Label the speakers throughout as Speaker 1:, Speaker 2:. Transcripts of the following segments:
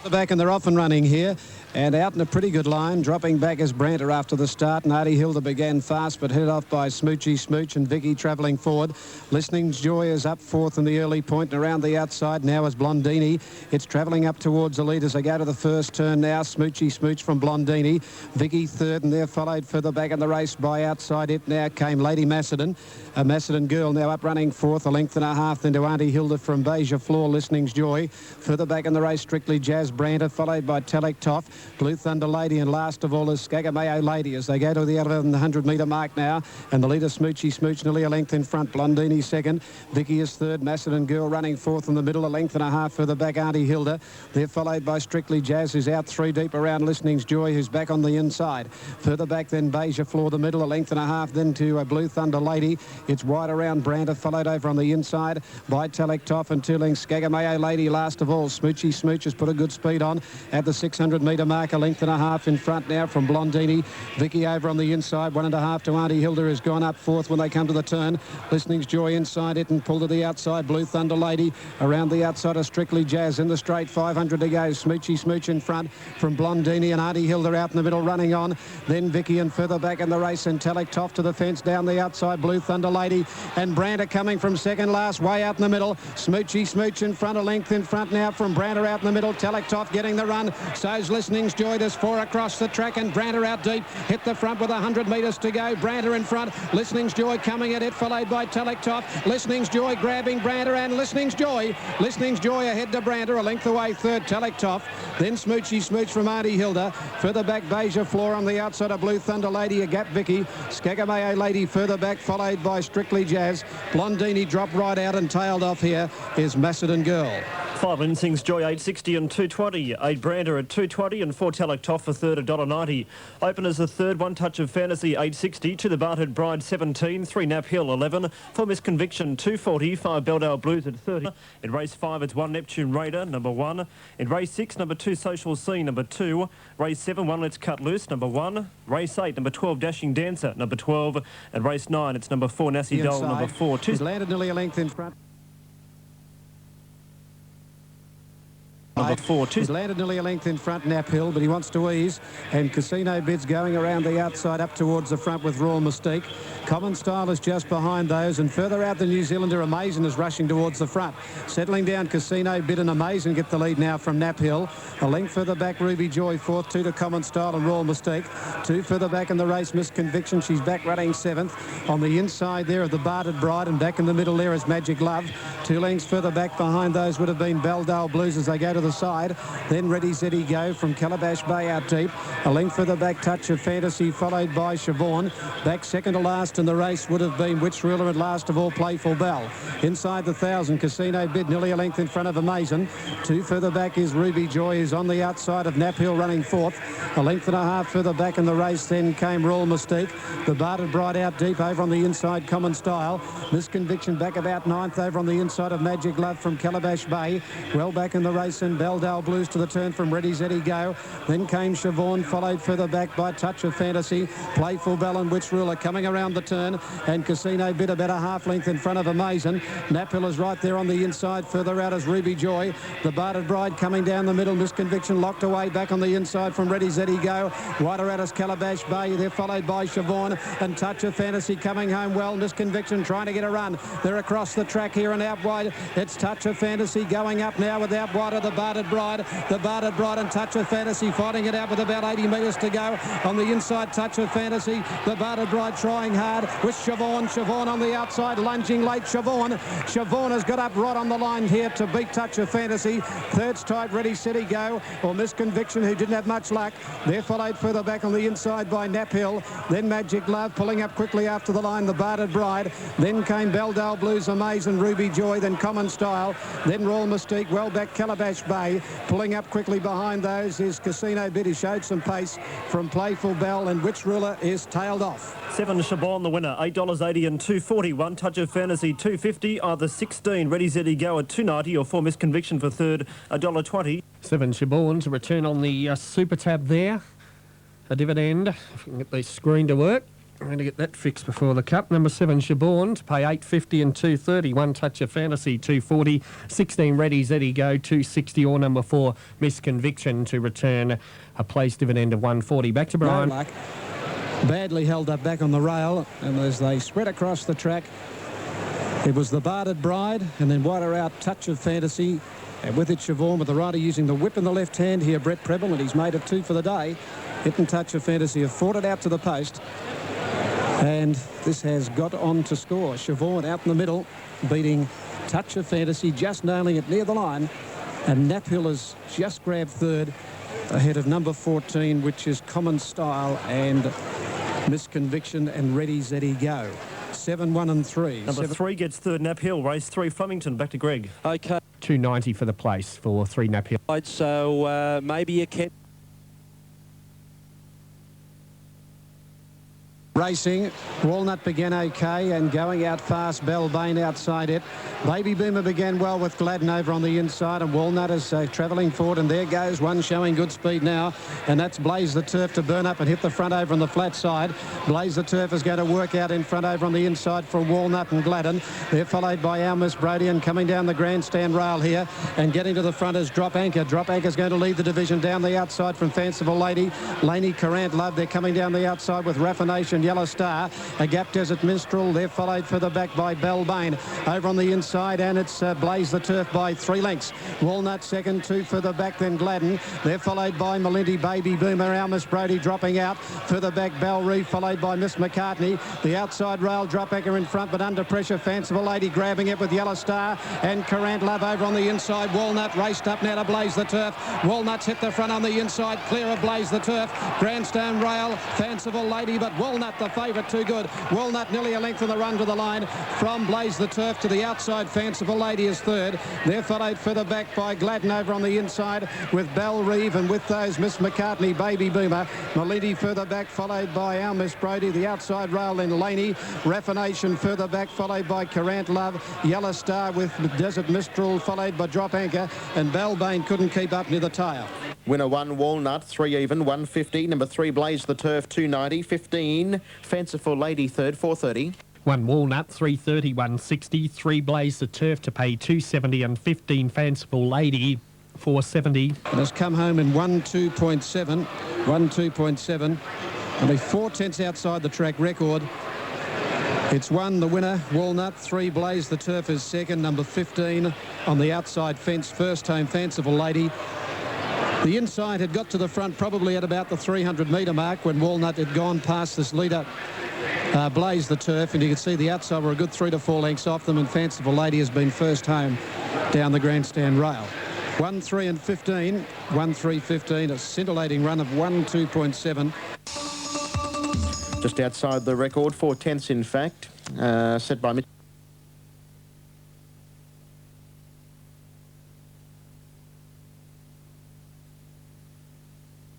Speaker 1: The back and they're off and running here, and out in a pretty good line. Dropping back is Branter after the start, and Artie Hilda began fast but headed off by Smoochy Smooch and Vicky travelling forward. Listening's Joy is up fourth in the early point and around the outside now is Blondini. It's travelling up towards the lead as they go to the first turn now. Smoochy Smooch from Blondini, Vicky third, and they're followed further back in the race by outside it now came Lady Macedon. A Macedon girl now up running fourth, a length and a half then to Auntie Hilda from Beja Floor. Listening's Joy further back in the race, Strictly Jazz Branter, followed by Talek Toff, Blue Thunder Lady, and last of all is Skagamayo Lady as they go to the 100 metre mark now. And the leader, Smoochy Smooch, nearly a length in front. Blondini second. Vicky is third. Macedon Girl running fourth in the middle, a length and a half further back, Auntie Hilda. They're followed by Strictly Jazz, who's out three deep around Listening's Joy, who's back on the inside. Further back then Beja Floor, the middle, a length and a half then to Blue Thunder Lady. It's wide around Branter, followed over on the inside by Talek Toff and two lengths Skagamayo Lady. Last of all, Smoochy Smooch has put a good speed on at the 600 metre mark, a length and a half in front now from Blondini. Vicky over on the inside, 1.5 to Auntie Hilda, has gone up fourth when they come to the turn. Listening's Joy inside it and pulled to the outside. Blue Thunder Lady around the outside of Strictly Jazz in the straight, 500 to go. Smoochy Smooch in front from Blondini and Auntie Hilda out in the middle running on. Then Vicky and further back in the race and Talek Toff to the fence down the outside. Blue Thunder Lady and Branter coming from second last, way out in the middle. Smoochy Smooch in front, a length in front now from Branter out in the middle. Talek Toff getting the run. So's Listening's Joy. There's four across the track and Branter out deep. Hit the front with 100 metres to go. Branter in front. Listening's Joy coming at it, followed by Talek Toff. Listening's Joy grabbing Branter and Listening's Joy. Listening's Joy ahead to Branter, a length away third, Talek Toff. Then Smoochy Smooch from Auntie Hilda. Further back, Beja Floor on the outside of Blue Thunder Lady, a gap Vicky. Skagamayo Lady further back, followed by Strictly Jazz. Blondini dropped right out and tailed off here is Macedon Girl.
Speaker 2: 5 Listening's Joy 860 and 220, 8 Branter at 220 and 4 Talek Toff for third, $1.90. Openers the third, One Touch of Fantasy 860, to the Bartered Bride 17, 3 Nap Hill 11, 4 Miss Conviction 240, 5 Beldale Blues at 30. In race 5 it's 1 Neptune Raider, number 1. In race 6, number 2 Social Scene, number 2. Race 7, 1 Let's Cut Loose, number 1. Race 8, number 12 Dashing Dancer, number 12. And race 9 it's number 4 Nassie Doll, number 4.
Speaker 1: He's landed nearly a length in front.
Speaker 2: Number 4,
Speaker 1: He's landed nearly a length in front, Nap Hill, but he wants to ease. And Casino Bid's going around the outside up towards the front with Royal Mystique. Common Style is just behind those, and further out the New Zealander Amazing is rushing towards the front. Settling down, Casino Bid and Amazing get the lead now from Nap Hill. A length further back, Ruby Joy fourth, 2 to Common Style and Royal Mystique. 2 further back in the race, Miss Conviction. She's back running 7th. On the inside there of the Bartered Bride, and back in the middle there is Magic Love. 2 lengths further back behind those would have been Beldale Blues as they go to the side. Then Ready Zeddy Go from Calabash Bay out deep. A length further back, Touch of Fantasy, followed by Siobhan. Back second to last in the race would have been Witch Ruler, and last of all Playful Bell. Inside the 1,000, Casino Bid nearly a length in front of Amazing. 2 further back is Ruby Joy, who's on the outside of Nap Hill running fourth. A length and a half further back in the race then came Royal Mystique. The Bartered Bride out deep over on the inside, Common Style. Miss Conviction back about 9th over on the inside of Magic Love from Calabash Bay. Well back in the race and Beldale Blues to the turn from Ready Zeddy Go. Then came Siobhan, followed further back by Touch of Fantasy. Playful Bell and Witch Ruler coming around the turn, and Casino Bid about a half length in front of Amazing. Nap Hill is right there on the inside. Further out is Ruby Joy. The Bartered Bride coming down the middle. Miss Conviction locked away back on the inside from Ready Zeddy Go. Wider out is Calabash Bay. They're followed by Siobhan and Touch of Fantasy coming home well. Miss Conviction trying to get a run. They're across the track here and out wide. It's Touch of Fantasy going up now with out wide of the Bartered Bride. The Bartered Bride and Touch of Fantasy fighting it out with about 80 metres to go. On the inside, Touch of Fantasy. The Bartered Bride trying hard with Siobhan. Siobhan on the outside, lunging late. Siobhan has got up right on the line here to beat Touch of Fantasy. Third's tight, Ready, Steady, Go, or Miss Conviction, who didn't have much luck. They're followed further back on the inside by Nap Hill. Then Magic Love pulling up quickly after the line, the Bartered Bride. Then came Beldale Blues, Amazing, Ruby Joy, then Common Style. Then Royal Mystique, well back Calabash Bay. Pulling up quickly behind those is Casino Bid, who showed some pace from Playful Bell, and Witch Ruler is tailed off.
Speaker 2: 7 Siobhan the winner, $8.80 and 240. 1 Touch of Fantasy 250. Either 16 Ready Zeddy Go at 290 or 4 Miss Conviction for third, $1.20.
Speaker 3: 7 Siobhan to return on the Super Tab there. A dividend, if we can get the screen to work. I'm going to get that fixed before the Cup. Number 7, Shaborn, to pay $8.50 and $2.30. One Touch of Fantasy, $2.40. 16, Ready, Zeddy Go, $2.60. Or number 4, Miss Conviction, to return a place dividend of $1.40. Back to Brian.
Speaker 1: No luck. Badly held up back on the rail, and as they spread across the track, it was the Barded Bride, and then wider out Touch of Fantasy. And with it, Siobhan, with the rider using the whip in the left hand here, Brett Preble, and he's made it 2 for the day. Hit and Touch of Fantasy have fought it out to the post. And this has got on to score. Siobhan out in the middle, beating Touch of Fantasy, just nailing it near the line. And Naphill has just grabbed third, ahead of number 14, which is Common Style and Miss Conviction and Ready, Zeddy Go. 7, 1 and 3.
Speaker 2: Number 3 gets third, Nap Hill. Race 3, Flemington. Back to Greg.
Speaker 4: Okay.
Speaker 3: $2.90 for the place for 3 Nap Hill.
Speaker 4: So maybe you can.
Speaker 1: Racing, Walnut began okay and going out fast. Belbane outside it. Baby Boomer began well with Gladden over on the inside, and Walnut is travelling forward, and there goes one showing good speed now, and that's Blaze the Turf to burn up and hit the front over on the flat side. Blaze the Turf is going to work out in front over on the inside from Walnut and Gladden. They're followed by Our Miss Brody, and coming down the grandstand rail here and getting to the front is Drop Anchor. Drop Anchor is going to lead the division down the outside from Fanciful Lady. Laney Corant Love, they're coming down the outside with Raffination, Yellow Star, a Gap Desert Minstrel. They're followed further back by Belbane over on the inside, and it's Blaze the Turf by 3 lengths. Walnut second, 2 further back, then Gladden. They're followed by Melindy, Baby Boomer, Our Miss Brody dropping out. Further back, Bell Reeve, followed by Miss McCartney. The outside rail, Drop Anchor in front, but under pressure, Fanciful Lady grabbing it with Yellow Star and Corant Love over on the inside. Walnut raced up now to Blaze the Turf. Walnut's hit the front on the inside, clear of Blaze the Turf. Grandstand rail, Fanciful Lady, but Walnut the favourite, too good. Walnut nearly a length on the run to the line from Blaze the Turf to the outside. Fanciful Lady is third. They're followed further back by Gladden over on the inside with Bell Reeve, and with those Miss McCartney, Baby Boomer. Melindy further back, followed by Our Miss Brody. The outside rail in Laney. Raffination further back, followed by Corant Love. Yellow Star with Desert Mistral, followed by Drop Anchor, and Belbane couldn't keep up near the tail.
Speaker 5: Winner 1, Walnut, 3 even, 150. Number 3, Blaze the Turf, 290. 15, Fanciful Lady third, 430.
Speaker 3: 1 Walnut, 330, 160. 3 Blaze the Turf to pay 270, and 15 Fanciful Lady, 470.
Speaker 1: And has come home in 1-2.7. 1-2.7. Only 4 tenths outside the track record. It's 1, the winner, Walnut. 3, Blaze the Turf is second. Number 15 on the outside fence, first home, Fanciful Lady. The inside had got to the front probably at about the 300-metre mark when Walnut had gone past this leader, Blaze the Turf, and you can see the outside were a good 3 to 4 lengths off them, and Fanciful Lady has been first home down the grandstand rail. 1, 3 and 15. 1, 3, 15. A scintillating run of 1-2.7.
Speaker 5: Just outside the record, 4 tenths in fact, set by Mitch.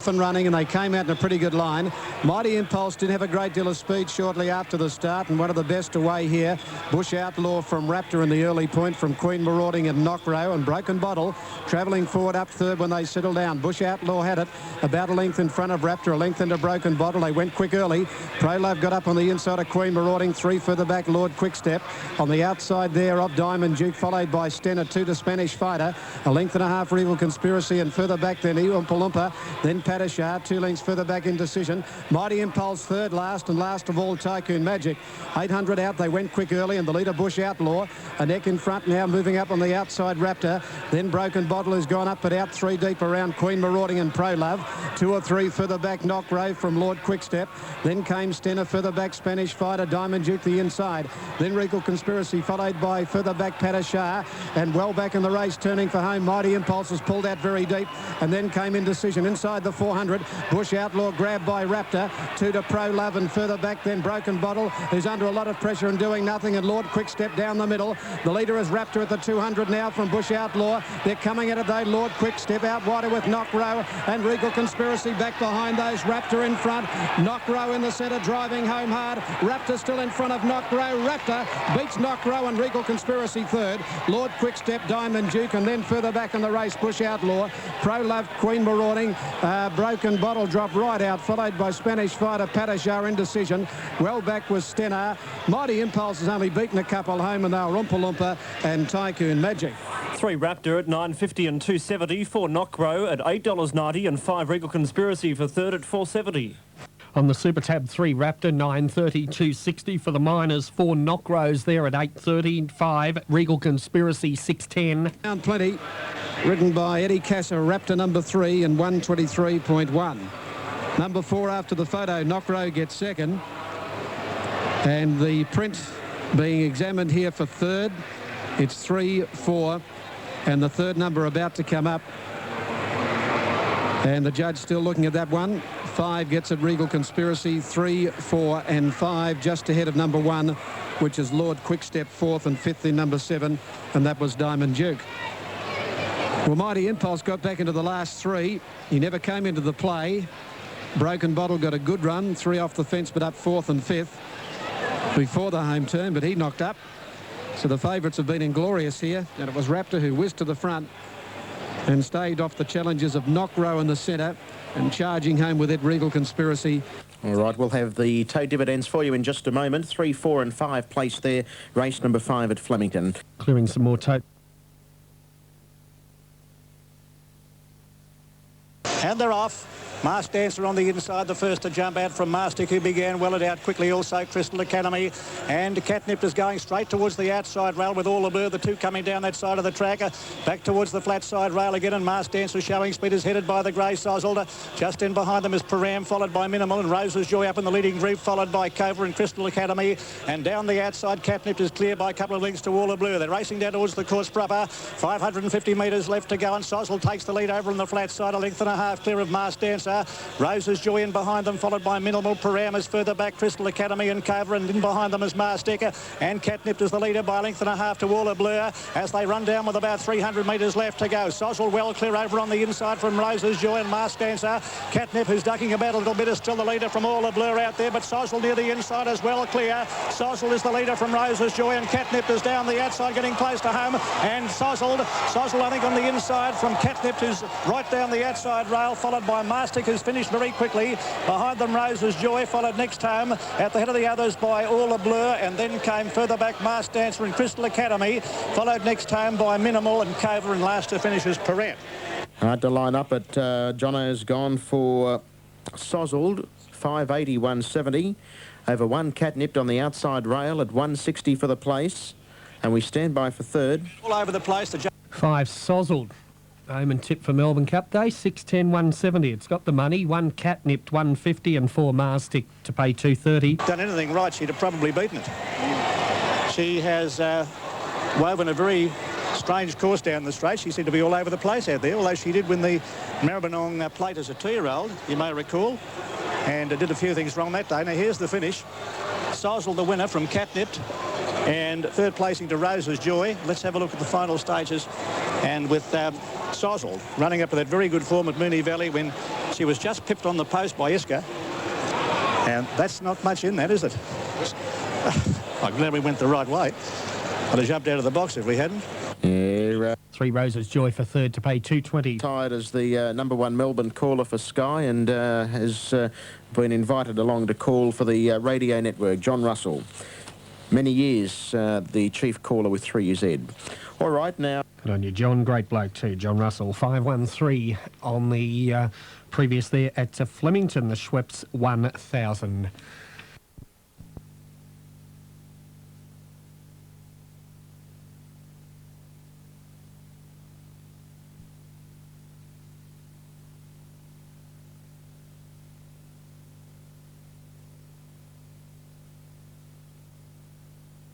Speaker 1: And running, and they came out in a pretty good line. Mighty Impulse didn't have a great deal of speed shortly after the start, and one of the best away here. Bush Outlaw from Raptor in the early point from Queen Marauding and Knockrow, and Broken Bottle travelling forward up third when they settled down. Bush Outlaw had it about a length in front of Raptor, a length into Broken Bottle. They went quick early. Pro Love got up on the inside of Queen Marauding, 3 further back, Lord Quickstep. On the outside there of Diamond Duke, followed by Stenner, 2 to Spanish Fighter, a length and a half for Evil Conspiracy, and further back then Oompa Loompa, then Padishah, 2 lengths further back in decision. Mighty Impulse third last, and last of all Tycoon Magic. 800 out, they went quick early, and the leader Bush Outlaw, a neck in front now, moving up on the outside Raptor. Then Broken Bottle has gone up but out 3 deep around Queen Marauding and Pro Love. 2 or 3 further back Knockrow from Lord Quickstep. Then came Stenner further back, Spanish Fighter, Diamond Duke the inside. Then Regal Conspiracy, followed by further back Padishah, and well back in the race, turning for home. Mighty Impulse has pulled out very deep, and then came Indecision inside the 400. Bush Outlaw grabbed by Raptor, 2 to Pro Love, and further back then Broken Bottle, who's under a lot of pressure and doing nothing, and Lord Quickstep down the middle. The leader is Raptor at the 200 now from Bush Outlaw. They're coming at it though. Lord Quickstep out wider with Knockrow and Regal Conspiracy back behind those. Raptor in front, Knockrow in the centre, driving home hard. Raptor still in front of Knockrow. Raptor beats Knockrow and Regal Conspiracy third. Lord Quickstep, Diamond Duke, and then further back in the race Bush Outlaw, Pro Love, Queen Marauding, Broken Bottle dropped right out, followed by Spanish Fighter, Patajar indecision. Well back was Stenar. Mighty Impulse has only beaten a couple home, and they were Oompa Loompa and Tycoon Magic.
Speaker 2: 3 Raptor at $9.50 and $2.70. 4 Knockrow at $8.90 and 5 Regal Conspiracy for third at $4.70.
Speaker 3: On the Super Tab, 3 Raptor, $9.30, $2.60 for the Miners. 4 Knockrows there at $8.30. 5 Regal Conspiracy, $6.10.
Speaker 1: Down plenty, ridden by Eddie Casser, Raptor number 3 and 123.1. Number 4 after the photo, Knockrow gets second. And the print being examined here for third. It's 3, 4, and the third number about to come up. And the judge still looking at that one. 5 gets it, Regal Conspiracy. 3, 4 and 5 just ahead of number 1, which is Lord Quickstep, 4th, and 5th in number 7, and that was Diamond Duke. Well, Mighty Impulse got back into the last 3. He never came into the play. Broken Bottle got a good run, 3 off the fence, but up 4th and 5th before the home turn, but he knocked up. So the favourites have been inglorious here, and it was Raptor who whizzed to the front and staved off the challenges of Knockrow in the centre, and charging home with it, Regal Conspiracy.
Speaker 5: All right, we'll have the toe dividends for you in just a moment. 3, 4 and 5 placed there. Race number 5 at Flemington.
Speaker 3: Clearing some more toe.
Speaker 6: And they're off. Masked Dancer on the inside, the first to jump out from Mastic, who began well it out quickly. Also Crystal Academy, and Catnip is going straight towards the outside rail with All Blur, the two coming down that side of the track. Back towards the flat side rail again, and Masked Dancer showing speed is headed by the grey Sozzled. Just in behind them is Param, followed by Minimal, and Rose's Joy up in the leading group, followed by Cobra and Crystal Academy. And down the outside, Catnip is clear by a couple of lengths to All Blur. They're racing down towards the course proper. 550 metres left to go, and Sozzled takes the lead over on the flat side, a length and a half clear of Masked Dancer. Rose's Joy in behind them, followed by Minimal. Param is further back, Crystal Academy and Cobra, and in behind them is Marsdecker, and Catnip is the leader by a length and a half to All Blur as they run down with about 300 metres left to go. Sozzle well clear over on the inside from Rose's Joy and Masked Dancer. Catnip, who's ducking about a little bit, is still the leader from All Blur out there, but Sozzle near the inside as well clear. Sozzle is the leader from Rose's Joy, and Catnip is down the outside getting close to home, and Sozzle I think on the inside from Catnip, who's right down the outside rail, followed by Mastic, who's finished very quickly. Behind them Rose's Joy, followed next home at the head of the others by All Blur, and then came further back Masked Dancer and Crystal Academy, followed next home by Minimal and Cover, and last to finish is Perrette.
Speaker 5: Hard to line up, but Jono's gone for Sozzled, 580, 170. Over 1 Catnipped on the outside rail at 160 for the place, and we stand by for third.
Speaker 6: All over the place.
Speaker 3: 5 Sozzled. Home and tip for Melbourne Cup Day, 610, 170. It's got the money. 1 Catnipped, 150, and 4 Marstic to pay 230.
Speaker 6: Done anything right, she'd have probably beaten it. She has woven a very strange course down the straight. She seemed to be all over the place out there, although she did win the Maribyrnong plate as a 2-year-old, you may recall, and did a few things wrong that day. Now here's the finish. Sozzle the winner from Catnipped, and third placing to Rose's Joy. Let's have a look at the final stages, and with Sozzle running up with that very good form at Moonee Valley when she was just pipped on the post by Iska, and that's not much in that, is it? I'm glad we went the right way. I'd have jumped out of the box if we hadn't.
Speaker 5: Yeah,
Speaker 3: 3 Rose's Joy for third to pay 220.
Speaker 5: tired as the number 1 Melbourne caller for Sky, and has been invited along to call for the radio network, John Russell. Many years, the chief caller with 3UZ. All right, now.
Speaker 3: Good on you, John. Great bloke too, John Russell. 513 on the previous there at Flemington, the Schweppes 1000.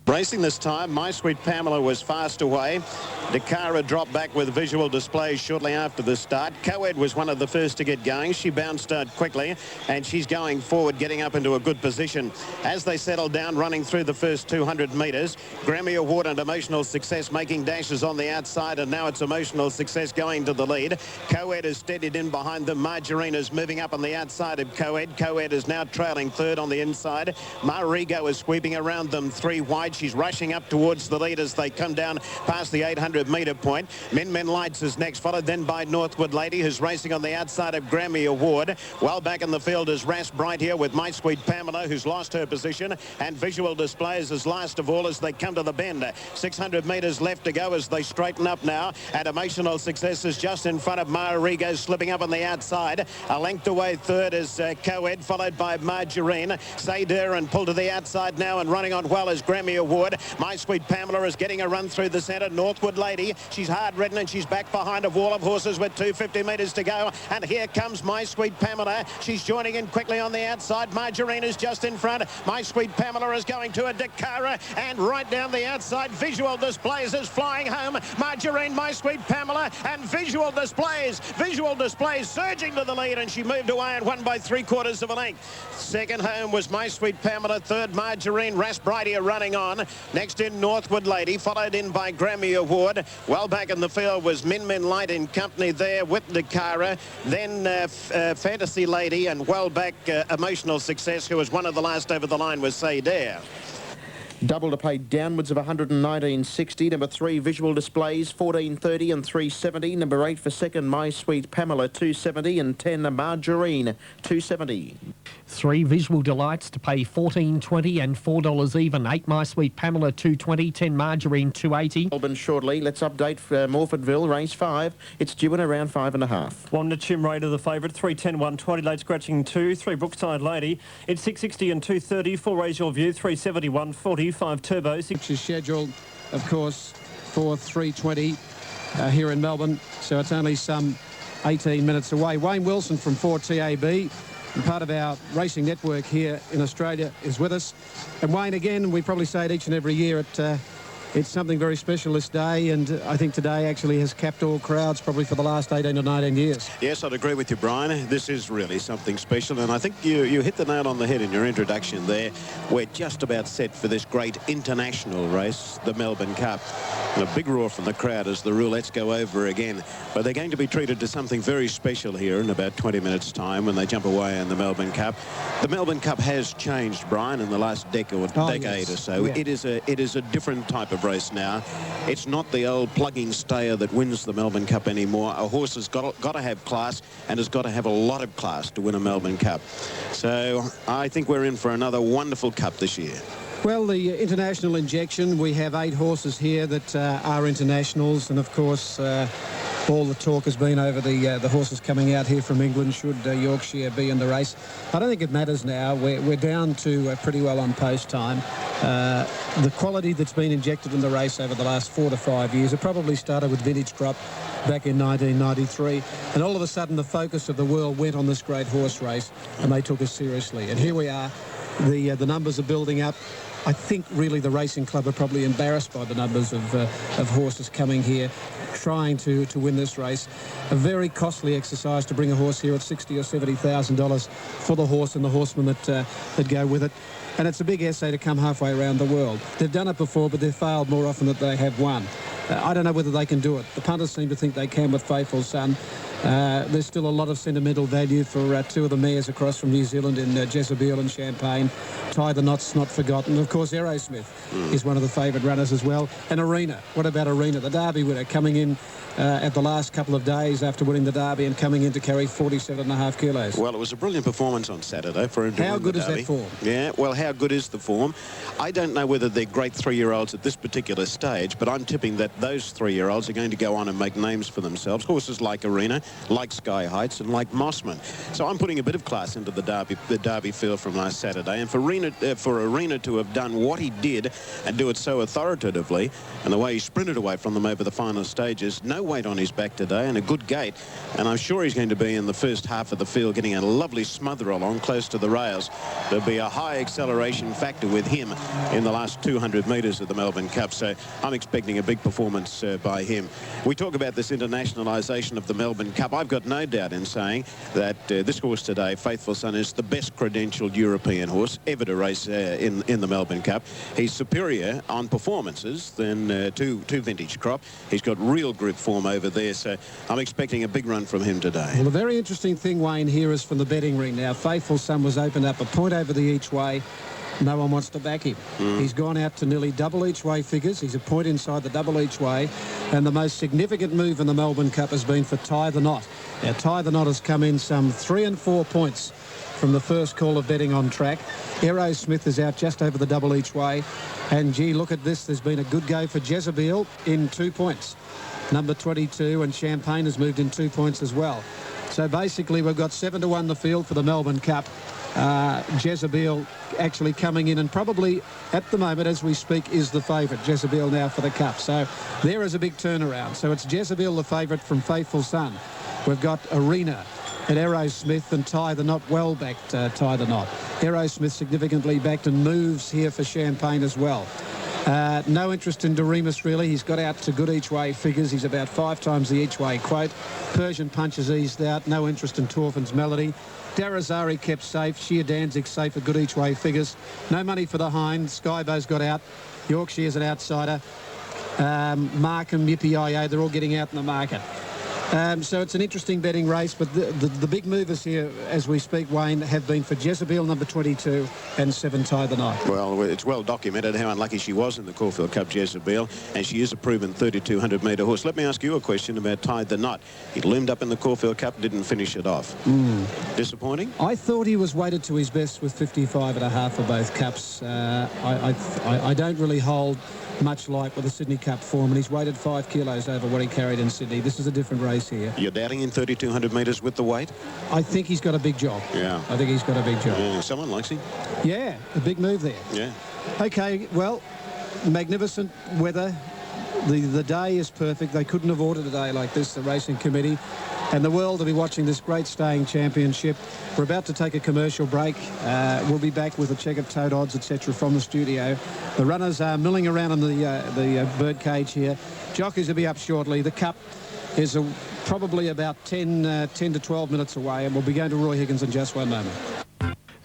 Speaker 7: Racing this time, My Sweet Pamela was fast away. Dakara dropped back with visual displays shortly after the start. Coed was one of the first to get going. She bounced out quickly, and she's going forward, getting up into a good position. As they settled down, running through the first 200 metres, Grammy Award and Emotional Success making dashes on the outside, and now it's Emotional Success going to the lead. Coed is steadied in behind them. Margarina's moving up on the outside of Coed. Coed is now trailing third on the inside. Marigo is sweeping around them 3 wide. She's rushing up towards the lead as they come down past the 800-metre point. Min Lights is next, followed then by Northwood Lady, who's racing on the outside of Grammy Award. Well back in the field is Ras Bright here with My Sweet Pamela, who's lost her position, and Visual Displays is last of all as they come to the bend. 600 metres left to go as they straighten up now, and Emotional Success is just in front of Marigo, slipping up on the outside. A length away third is Coed, followed by Margarine. Sayder and pulled to the outside now, and running on well is Grammy Award. My Sweet Pamela is getting a run through the centre. Northwood Lady, she's hard ridden and she's back behind a wall of horses with 250 metres to go, and here comes My Sweet Pamela. She's joining in quickly on the outside. Margarine is just in front. My Sweet Pamela is going to a Dakara, and right down the outside Visual Displays is flying home. Margarine, My Sweet Pamela, and Visual Displays surging to the lead, and she moved away and won by 3/4 of a length. Second home was My Sweet Pamela, third Margarine. Ras Bright here running on. Next in Northwood Lady, followed in by Grammy Award. Well back in the field was Min Light in company there with Dakara, then Fantasy Lady, and well back Emotional Success, who was one of the last over the line, was Sayder.
Speaker 5: Double to pay downwards of 119.60. Number 3, Visual Displays, 14.30 and 3.70. Number 8 for second, My Sweet Pamela, 2.70, and 10, Margarine, 2.70.
Speaker 3: 3 Visual Delights to pay $14.20 and $4 even. 8 My Sweet Pamela, 2.20, 10 Margarine, 2.80.
Speaker 5: Melbourne shortly. Let's update for Morfordville, race 5. It's due in around 5.5.
Speaker 2: Wanda Chim Raider, the favourite, 3.10, 1.20, late scratching 2. 3 Brookside Lady, it's 6.60 and 2.30. 4 Raise Your View, 3.70, 1.40. 5 Turbo.
Speaker 1: Which is scheduled, of course, for 3:20 here in Melbourne. So it's only some 18 minutes away. Wayne Wilson from 4TAB, and part of our racing network here in Australia, is with us. And Wayne, again, we probably say it each and every year, it's something very special this day, and I think today actually has capped all crowds probably for the last 18 or 19 years.
Speaker 7: Yes, I'd agree with you, Brian. This is really something special, and I think you hit the nail on the head in your introduction there. We're just about set for this great international race, the Melbourne Cup. And a big roar from the crowd as the roulettes go over again. But they're going to be treated to something very special here in about 20 minutes' time when they jump away in the Melbourne Cup. The Melbourne Cup has changed, Brian, in the last decade or so. Yeah. It is a different type of race now. It's not the old plugging stayer that wins the Melbourne Cup anymore. A horse has got to have class, and has got to have a lot of class to win a Melbourne Cup. So I think we're in for another wonderful Cup this year.
Speaker 1: Well, the international injection, we have 8 horses here that are internationals, and of course all the talk has been over the horses coming out here from England. Should Yorkshire be in the race? I don't think it matters now. We're down to pretty well on post time. The quality that's been injected in the race over the last 4 to 5 years, it probably started with Vintage Crop back in 1993, and all of a sudden the focus of the world went on this great horse race, and they took us seriously. And here we are. The numbers are building up. I think really the racing club are probably embarrassed by the numbers of horses coming here trying to win this race. A very costly exercise to bring a horse here at $60,000 or $70,000 for the horse and the horsemen that go with it. And it's a big essay to come halfway around the world. They've done it before, but they've failed more often than they have won. I don't know whether they can do it. The punters seem to think they can with Faithful Son. There's still a lot of sentimental value for 2 of the mares across from New Zealand in Jezebel and Champagne. Tie the Knots, Not Forgotten. Of course, Aerosmith is one of the favourite runners as well. And Arena. What about Arena? The Derby winner coming in at the last couple of days after winning the Derby and coming in to carry 47.5 kilos.
Speaker 7: Well, it was a brilliant performance on Saturday for him to win the Derby. How good is that form? Yeah, well, how good is the form? I don't know whether they're great 3-year-olds at this particular stage, but I'm tipping that those 3-year-olds are going to go on and make names for themselves. Horses like Arena, like Sky Heights, and like Mossman. So I'm putting a bit of class into the Derby field from last Saturday, and for Arena to have done what he did and do it so authoritatively, and the way he sprinted away from them over the final stages, no weight on his back today and a good gait, and I'm sure he's going to be in the first half of the field getting a lovely smother along close to the rails. There'll be a high acceleration factor with him in the last 200 metres of the Melbourne Cup, so I'm expecting a big performance by him. We talk about this internationalisation of the Melbourne Cup. I've got no doubt in saying that this horse today, Faithful Son, is the best credentialed European horse ever to race in the Melbourne Cup. He's superior on performances than to Vintage Crop. He's got real grip form over there, so I'm expecting a big run from him today.
Speaker 1: Well, the very interesting thing, Wayne, here is from the betting ring now. Faithful Son was opened up a point over the each way no one wants to back him. He's gone out to nearly double each way figures. He's a point inside the double each way. And the most significant move in the Melbourne Cup has been for Tie the Knot. Now, Tie the Knot has come in some 3 and 4 points from the first call of betting on track. Aerosmith is out just over the double each way. And, gee, look at this. There's been a good go for Jezebel in 2 points. Number 22, and Champagne has moved in 2 points as well. So basically we've got 7-1 the field for the Melbourne Cup. Jezebel actually coming in and probably at the moment as we speak is the favourite. Jezebel now for the Cup. So there is a big turnaround. So it's Jezebel the favourite from Faithful Son. We've got Arena and Aerosmith and Tie the Knot, well backed Tie the Knot. Aerosmith significantly backed and moves here for Champagne as well. No interest in Doremus really. He's got out to good each way figures. He's about 5 times the each way quote. Persian Punch is eased out. No interest in Torfin's Melody. Darazari kept safe. Sheer Danzig safe at good each way figures. No money for the Hind. Skybo's got out. Yorkshire's an outsider. Markham, Yippee-I-O, they're all getting out in the market. So it's an interesting betting race, but the big movers here, as we speak, Wayne, have been for Jezebel, number 22, and 7 Tie the Knot.
Speaker 7: Well, it's well documented how unlucky she was in the Caulfield Cup, Jezebel, and she is a proven 3,200-metre horse. Let me ask you a question about Tie the Knot. He loomed up in the Caulfield Cup, didn't finish it off. Disappointing?
Speaker 1: I thought he was weighted to his best with 55.5 for both Cups. I don't really hold much like with the Sydney Cup form, and he's weighted 5 kilos over what he carried in Sydney. This is a different race here.
Speaker 7: You're doubting in 3,200 metres with the weight?
Speaker 1: I think he's got a big job.
Speaker 7: Yeah.
Speaker 1: I think he's got a big job.
Speaker 7: Yeah, someone likes him.
Speaker 1: Yeah, a big move there.
Speaker 7: Yeah.
Speaker 1: Okay, well, magnificent weather. The day is perfect. They couldn't have ordered a day like this, the racing committee. And the world will be watching this great staying championship. We're about to take a commercial break. We'll be back with a check of tote odds, etc. from the studio. The runners are milling around in the bird cage here. Jockeys will be up shortly. The Cup is probably about 10 to 12 minutes away, and we'll be going to Roy Higgins in just one moment.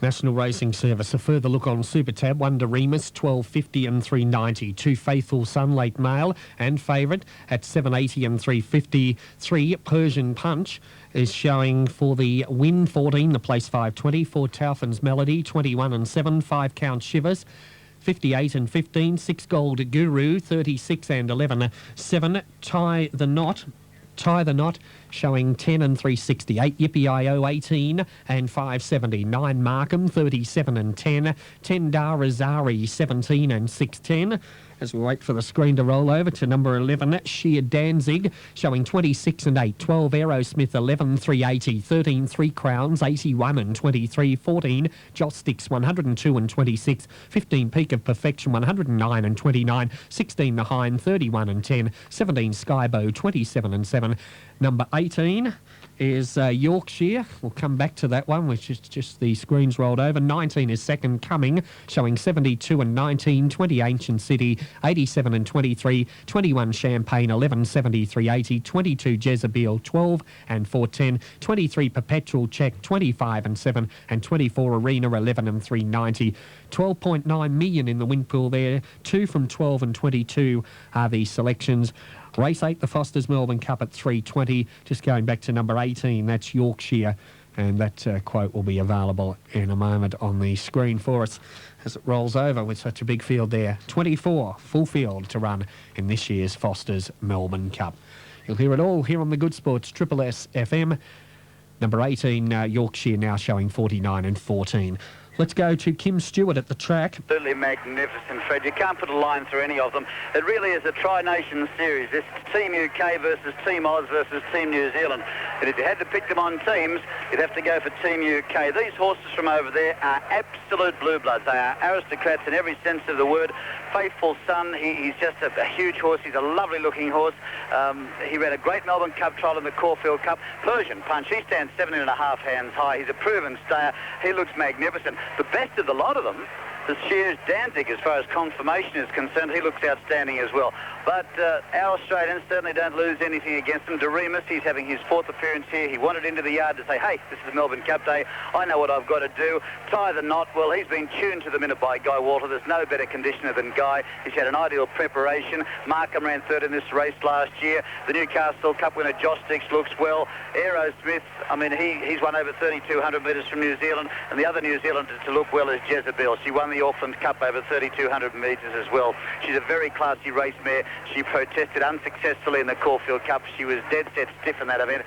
Speaker 3: National Racing Service. A further look on Super Tab. 1 Doremus, 12.50 and 3.90. 2 Faithful Son, late mail and favourite at 7.80 and 3.50. 3 Persian Punch is showing for the win. 14, the place 5.20. 4 Taufin's Melody, 21 and 7. 5 Count Shivers, 58 and 15. 6 Gold Guru, 36 and 11. 7 Tie the Knot. Tie the Knot showing 10 and 368. Yippee-I-O 18 and 570. 9 Markham 37 and 10. 10 Darazari 17 and 610. As we wait for the screen to roll over to number 11, Sheer Danzig showing 26 and 8. 12 Aerosmith 11 380. 13 Three Crowns 81 and 23. 14 Joss Sticks 102 and 26. 15 Peak of Perfection 109 and 29. 16 The Hind 31 and 10. 17 Skybow 27 and 7. Number 18 is Yorkshire. We'll come back to that one, which is just the screens rolled over. 19 is Second Coming, showing 72 and 19. 20 Ancient City, 87 and 23. 21 Champagne, 11 73 80. 22 Jezebel, 12 and 410. 23 Perpetual Check, 25 and 7. And 24 Arena, 11 and 390. 12.9 million in the win pool there. 2 from 12 and 22 are the selections. Race 8, the Foster's Melbourne Cup at 3.20. Just going back to number 18, that's Yorkshire. And that quote will be available in a moment on the screen for us as it rolls over with such a big field there. 24, full field to run in this year's Foster's Melbourne Cup. You'll hear it all here on the Good Sports Triple S FM. Number 18, Yorkshire, now showing 49 and 14. Let's go to Kim Stewart at the track.
Speaker 8: Absolutely magnificent, Fred. You can't put a line through any of them. It really is a Tri-Nation series. It's Team UK versus Team Oz versus Team New Zealand. And if you had to pick them on teams, you'd have to go for Team UK. These horses from over there are absolute blue bloods. They are aristocrats in every sense of the word. Faithful Son, he's just a huge horse. He's a lovely looking horse. He ran a great Melbourne Cup trial in the Caulfield Cup. Persian Punch, he stands 17.5 hands high. He's a proven stayer. He looks magnificent. The best of the lot of them is Sheer Danzig, as far as confirmation is concerned. He looks outstanding as well. But our Australians certainly don't lose anything against him. Doremus, he's having his 4th appearance here. He wandered into the yard to say, hey, this is Melbourne Cup Day. I know what I've got to do. Tie the Knot. Well, he's been tuned to the minute by Guy Walter. There's no better conditioner than Guy. He's had an ideal preparation. Markham ran 3rd in this race last year. The Newcastle Cup winner, Joss Sticks, looks well. Aerosmith, I mean, he's won over 3,200 metres from New Zealand. And the other New Zealander to look well is Jezebel. She won the the Auckland Cup over 3,200 metres as well. She's a very classy race mare. She protested unsuccessfully in the Caulfield Cup. She was dead set stiff in that event.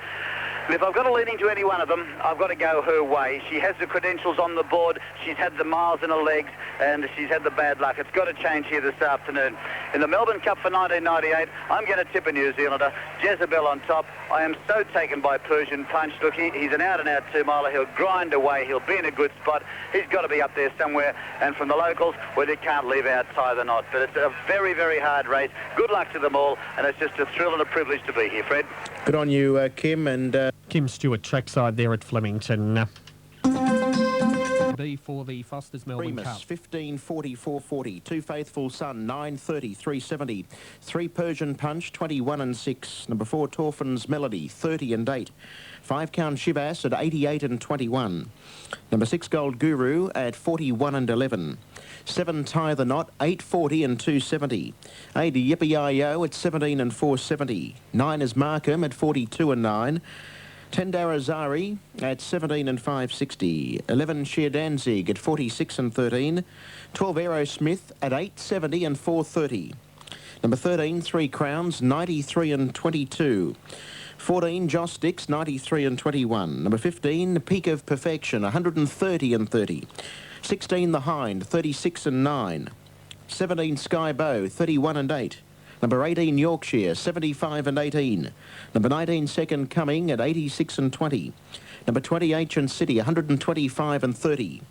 Speaker 8: And if I've got a leaning to any one of them, I've got to go her way. She has the credentials on the board. She's had the miles in her legs, and she's had the bad luck. It's got to change here this afternoon. In the Melbourne Cup for 1998, I'm going to tip a New Zealander, Jezebel on top. I am so taken by Persian Punch. Look, he's an out-and-out two-miler. He'll grind away. He'll be in a good spot. He's got to be up there somewhere. And from the locals, well, they can't leave out Tie the Knot. But it's a very, very hard race. Good luck to them all, and it's just a thrill and a privilege to be here, Fred.
Speaker 5: Good on you, Kim, and...
Speaker 3: Kim Stewart trackside there at Flemington. B for the Foster's Melbourne
Speaker 5: Remus,
Speaker 3: Cup.
Speaker 5: 15.40, 4.40. Two Faithful Son, 9.30, 3.70. 3 Persian Punch, 21 and 6. Number 4 Torfin's Melody, 30 and 8. 5 Count Shivas at 88 and 21. Number 6 Gold Guru at 41 and 11. 7 Tie the Knot, 8.40 and 2.70. 8 Yippee-I-Yo at 17 and 4.70. 9 is Markham at 42 and 9. 10 Darazari at 17 and 5.60. 11 Sheer Danzig at 46 and 13. 12 Aerosmith at 8.70 and 4.30. Number 13 Three Crowns, 93 and 22. 14 Joss Dix, 93 and 21. Number 15 Peak of Perfection, 130 and 30. 16 The Hind, 36 and 9. 17 Sky Bow, 31 and 8. Number 18 Yorkshire, 75 and 18. Number 19 Second Coming at 86 and 20. Number 20 Ancient City, 125 and 30.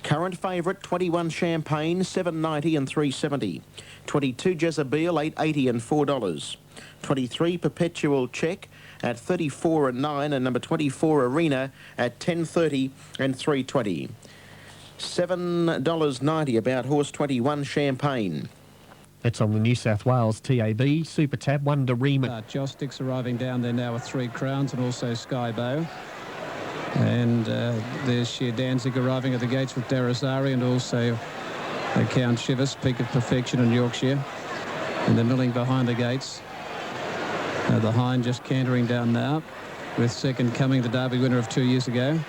Speaker 5: Current favourite 21 Champagne, 7.90 and 3.70. 22 Jezebel, 8.80 and $4. 23 Perpetual Check at 34 and 9, and number 24 Arena at 10.30 and 3.20. $7.90 about horse 21 Champagne.
Speaker 3: That's on the New South Wales TAB Super Tab. Wonder Remus.
Speaker 1: Joss Dix arriving down there now with 3 Crowns and also Sky Bow. And there's Sheer Danzig arriving at the gates with Darazari and also Count Shivas, Peak of Perfection in Yorkshire. And they're milling behind the gates. The Hind just cantering down now with Second Coming, the Derby winner of 2 years ago.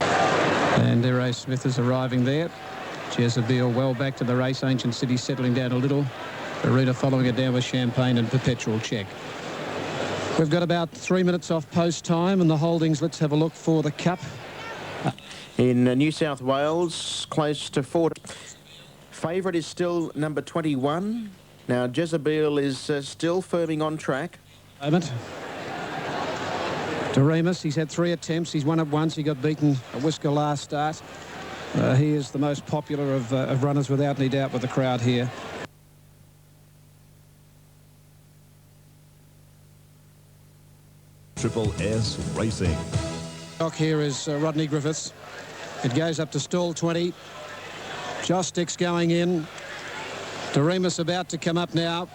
Speaker 1: And Aerosmith is arriving there. Jezebel well back to the race. Ancient City settling down a little. Arena following it down with Champagne and Perpetual Check. We've got about 3 minutes off post time and the holdings. Let's have a look for the Cup.
Speaker 5: In New South Wales, close to 40. Favourite is still number 21. Now Jezebel is still firming on track.
Speaker 1: Moment. Remus, he's had 3 attempts. He's won it once. He got beaten a whisker last start. He is the most popular of runners without any doubt with the crowd here.
Speaker 9: Triple S Racing.
Speaker 1: Here is Rodney Griffiths. It goes up to stall 20. Joss Dix going in. Remus about to come up now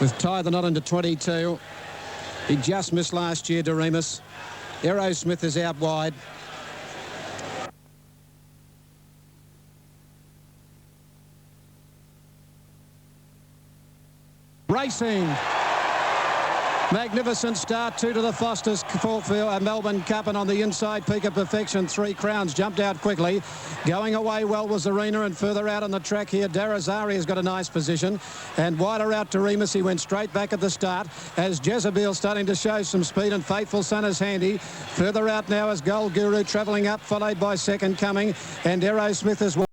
Speaker 1: with Tie the Knot into 22. He just missed last year, Remus. Aerosmith is out wide. Racing. Magnificent start, 2 to the Foster's Melbourne Cup, and on the inside, Peak of Perfection, 3 Crowns, jumped out quickly. Going away well was Arena, and further out on the track here, Darazari has got a nice position, and wider out to Remus. He went straight back at the start as Jezebel starting to show some speed, and Faithful Son is handy. Further out now is Gold Guru travelling up, followed by Second Coming, and Aerosmith as well.